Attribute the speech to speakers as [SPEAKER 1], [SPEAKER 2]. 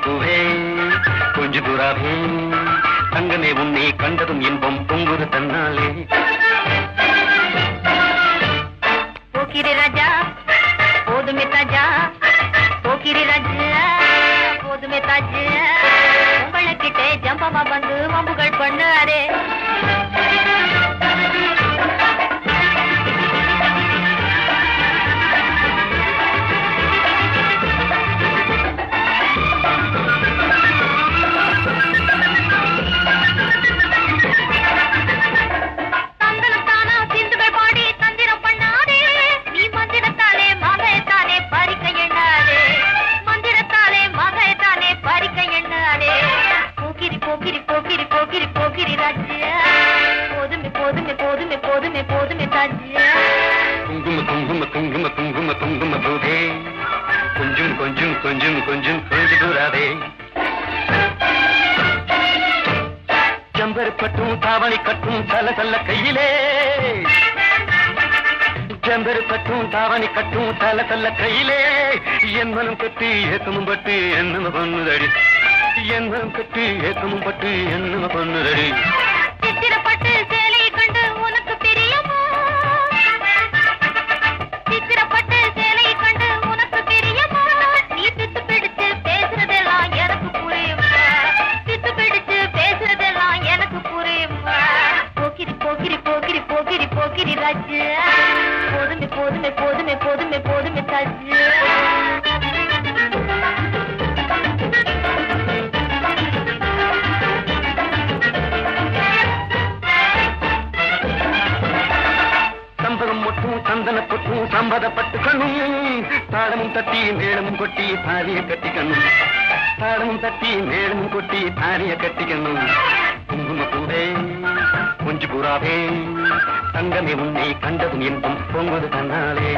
[SPEAKER 1] பூவே கொஞ்சு புறாவே தங்கமே உன்னை கண்டதும் இன்பம் பொங்குது தன்னாலே.
[SPEAKER 2] போக்கிரி ராஜா போதுமே தாஜா, போக்கிரி ராஜா போதுமே தாஜா, உங்களுக்கிட்டே ஜம்பமா வந்து வம்புகள் பண்ணாரே.
[SPEAKER 1] குங்கும குங்கும குங்கும குங்கும குங்கும பூவே கொஞ்சம் கொஞ்சம் கொஞ்சம் கொஞ்சம் கொஞ்சு புறாவே. ஜம்பர் பட்டும் தாவணி கட்டும் தல தல்ல கையிலே, ஜம்பர் பட்டும் தாவணி கட்டும் தல தல்ல கையிலே, என் மனம் கட்டி ஏக்கமும் பட்டு என்ன பண்ணுதடி, என் மனம் கட்டி ஏக்கமும் பட்டு என்ன பண்ணுதடி.
[SPEAKER 2] சித்திரப்பட்டு சேலை கண்டு உனக்கு பிரியமா, சித்திரப்பட்டு சேலை கண்டு உனக்கு பிரியமா, நீ பித்து பிடிச்சு பேசுறதெல்லாம் எனக்கு புரியுமா, பித்து பிடிச்சு பேசுறதெல்லாம் எனக்கு புரியுமா. போக்கிரி போக்கிரி போக்கிரி போக்கிரி போக்கிரி ராஜா, போதுமே போதுமே போதுமே போதுமே போதுமே தாஜா. சந்தன பொட்டும் சம்பதப்பட்டு கண்ணும், தாளமும் தட்டி மேளமும் கொட்டி தாலிய கட்டிக்கணும், தாளமும் தட்டி மேளமும் கொட்டி தாலிய கட்டிக்கணும். குங்கும பூவே கொஞ்சு புறாவே தங்கமே உன்னை கண்டதும் இன்பம் பொங்குது தன்னாலே.